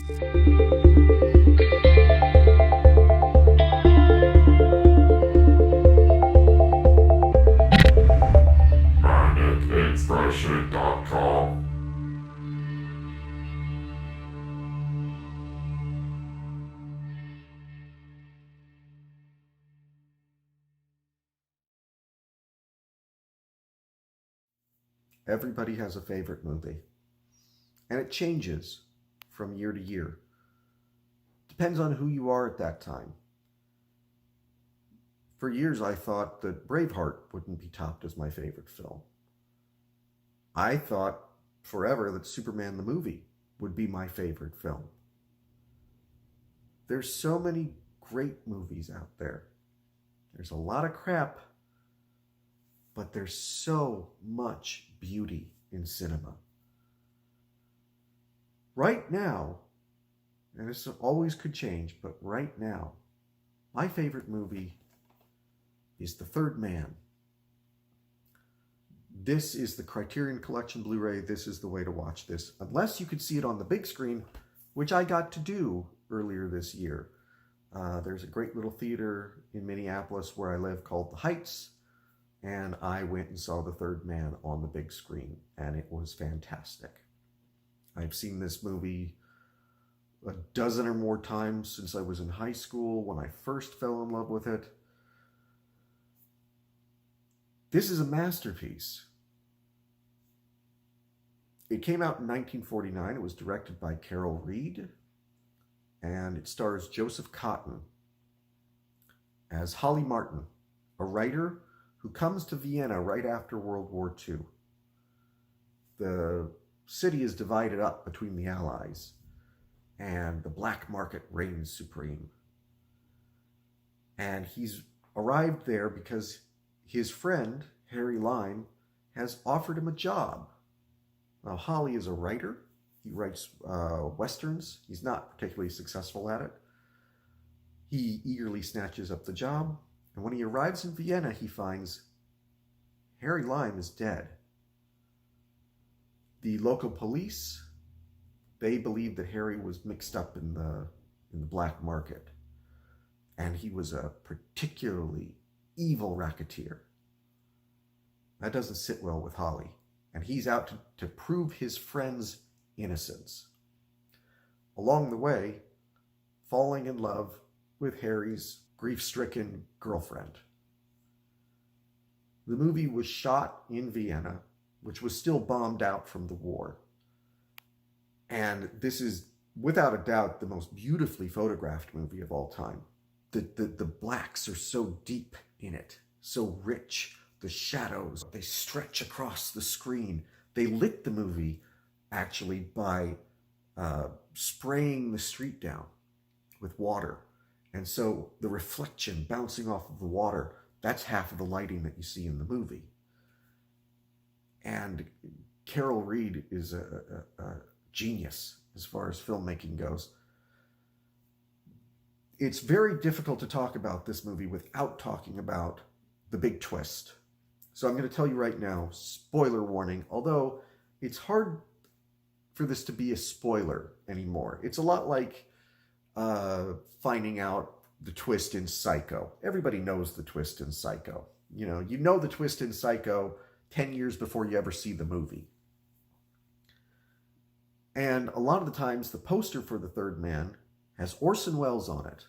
PanicInspiration.com. Everybody has a favorite movie, and it changes from year to year. Depends on who you are at that time. For years, I thought that Braveheart wouldn't be topped as my favorite film. I thought forever that Superman the movie would be my favorite film. There's so many great movies out there. There's a lot of crap, but there's so much beauty in cinema. Right now, and this always could change, but right now, my favorite movie is The Third Man. This is the Criterion Collection Blu-ray. This is the way to watch this, unless you could see it on the big screen, which I got to do earlier this year. There's a great little theater in Minneapolis where I live called The Heights, and I went and saw The Third Man on the big screen, and it was fantastic. I've seen this movie a dozen or more times since I was in high school when I first fell in love with it. This is a masterpiece. It came out in 1949. It was directed by Carol Reed, and it stars Joseph Cotten as Holly Martin, a writer who comes to Vienna right after World War II. The city is divided up between the Allies, and the black market reigns supreme. And he's arrived there because his friend, Harry Lime, has offered him a job. Now, Holly is a writer. He writes Westerns. He's not particularly successful at it. He eagerly snatches up the job, and when he arrives in Vienna, he finds Harry Lime is dead. The local police, they believe that Harry was mixed up in the black market, and he was a particularly evil racketeer. That doesn't sit well with Holly, and he's out to prove his friend's innocence. Along the way, falling in love with Harry's grief-stricken girlfriend. The movie was shot in Vienna, which was still bombed out from the war. And this is, without a doubt, the most beautifully photographed movie of all time. The blacks are so deep in it, so rich. The shadows, they stretch across the screen. They lit the movie, actually, by spraying the street down with water. And so the reflection bouncing off of the water, that's half of the lighting that you see in the movie. And Carol Reed is a genius as far as filmmaking goes. It's very difficult to talk about this movie without talking about the big twist. So I'm going to tell you right now, spoiler warning, although it's hard for this to be a spoiler anymore. It's a lot like finding out the twist in Psycho. Everybody knows the twist in Psycho. You know the twist in Psycho 10 years before you ever see the movie. And a lot of the times, the poster for The Third Man has Orson Welles on it.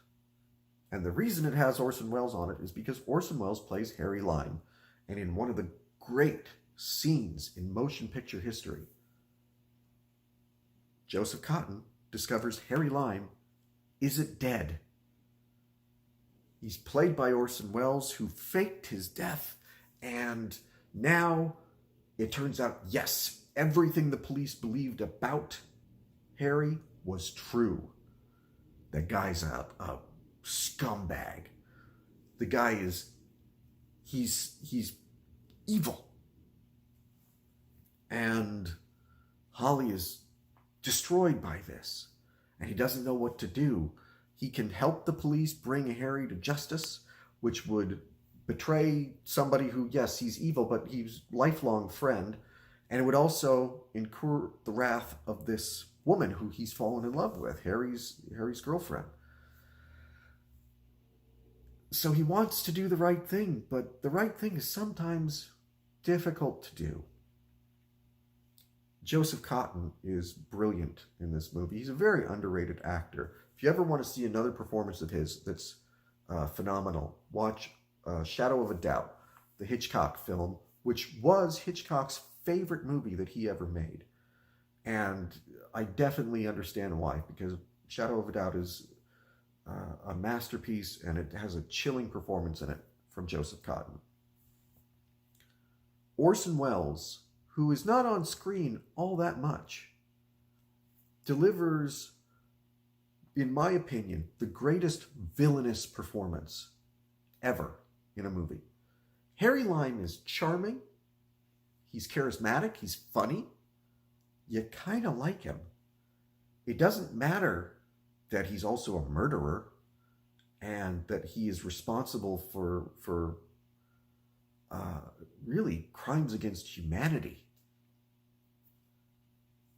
And the reason it has Orson Welles on it is because Orson Welles plays Harry Lime. And in one of the great scenes in motion picture history, Joseph Cotten discovers Harry Lime isn't dead. He's played by Orson Welles, who faked his death, and now it turns out, yes, everything the police believed about Harry was true. The guy's a scumbag. The guy is, he's evil. And Holly is destroyed by this, and he doesn't know what to do. He can help the police bring Harry to justice, which would betray somebody who, yes, he's evil, but he's a lifelong friend, and it would also incur the wrath of this woman who he's fallen in love with, Harry's girlfriend. So he wants to do the right thing, but the right thing is sometimes difficult to do. Joseph Cotten is brilliant in this movie. He's a very underrated actor. If you ever want to see another performance of his that's phenomenal, watch Shadow of a Doubt, the Hitchcock film, which was Hitchcock's favorite movie that he ever made. And I definitely understand why, because Shadow of a Doubt is a masterpiece, and it has a chilling performance in it from Joseph Cotten. Orson Welles, who is not on screen all that much, delivers, in my opinion, the greatest villainous performance ever in a movie. Harry Lime is charming, he's charismatic, he's funny, you kind of like him. It doesn't matter that he's also a murderer and that he is responsible for really crimes against humanity,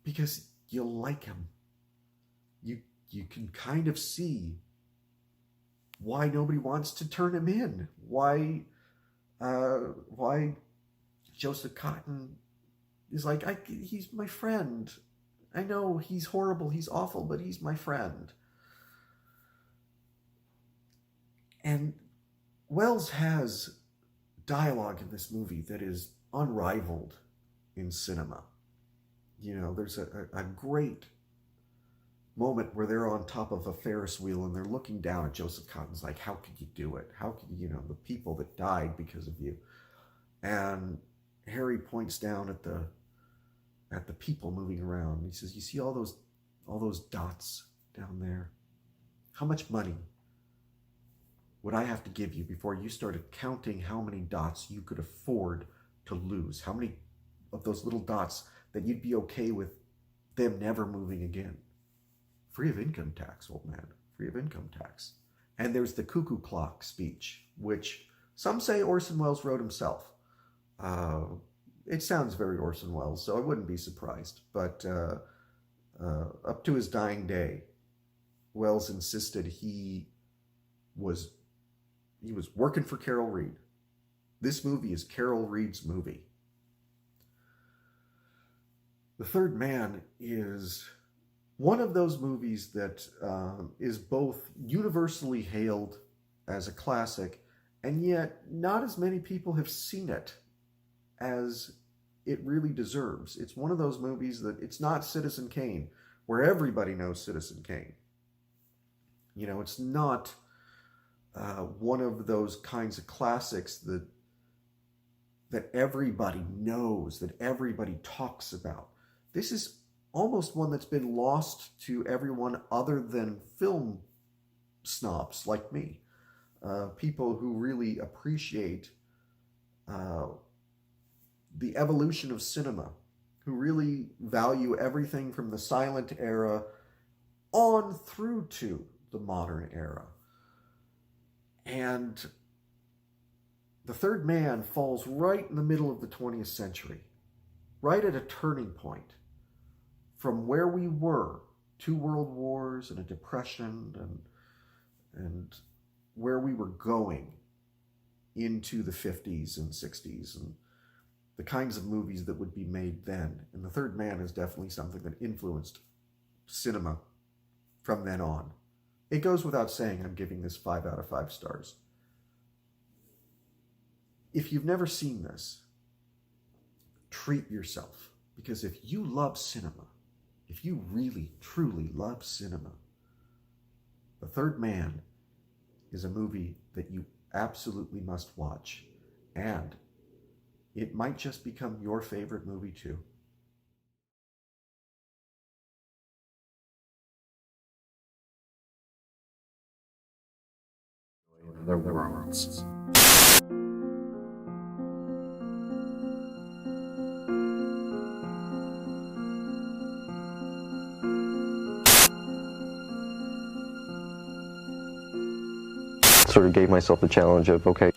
because you like him. You can kind of see why nobody wants to turn him in, why Joseph Cotten is like, he's my friend. I know he's horrible, he's awful, but he's my friend. And Welles has dialogue in this movie that is unrivaled in cinema. You know, there's a great moment where they're on top of a Ferris wheel and they're looking down at Joseph Cotten's like, how could you do it? How could you know, the people that died because of you? And Harry points down at the people moving around. He says, you see all those dots down there? How much money would I have to give you before you started counting how many dots you could afford to lose? How many of those little dots that you'd be okay with them never moving again? Free of income tax, old man, free of income tax. And there's the cuckoo clock speech, which some say Orson Welles wrote himself. It sounds very Orson Welles, so I wouldn't be surprised. But up to his dying day, Welles insisted he was working for Carol Reed. This movie is Carol Reed's movie. The Third Man is one of those movies that is both universally hailed as a classic, and yet not as many people have seen it as it really deserves. It's one of those movies that it's not Citizen Kane, where everybody knows Citizen Kane. You know, it's not one of those kinds of classics that everybody knows, that everybody talks about. This is almost one that's been lost to everyone other than film snobs like me, people who really appreciate the evolution of cinema, who really value everything from the silent era on through to the modern era. And The Third Man falls right in the middle of the 20th century, right at a turning point from where we were, 2 world wars and a depression, and where we were going into the 50s and 60s, and the kinds of movies that would be made then. And The Third Man is definitely something that influenced cinema from then on. It goes without saying I'm giving this 5 out of 5 stars. If you've never seen this, treat yourself, because if you love cinema, if you really, truly love cinema, The Third Man is a movie that you absolutely must watch, and it might just become your favorite movie too. Other worlds. Sort of gave myself the challenge of, okay,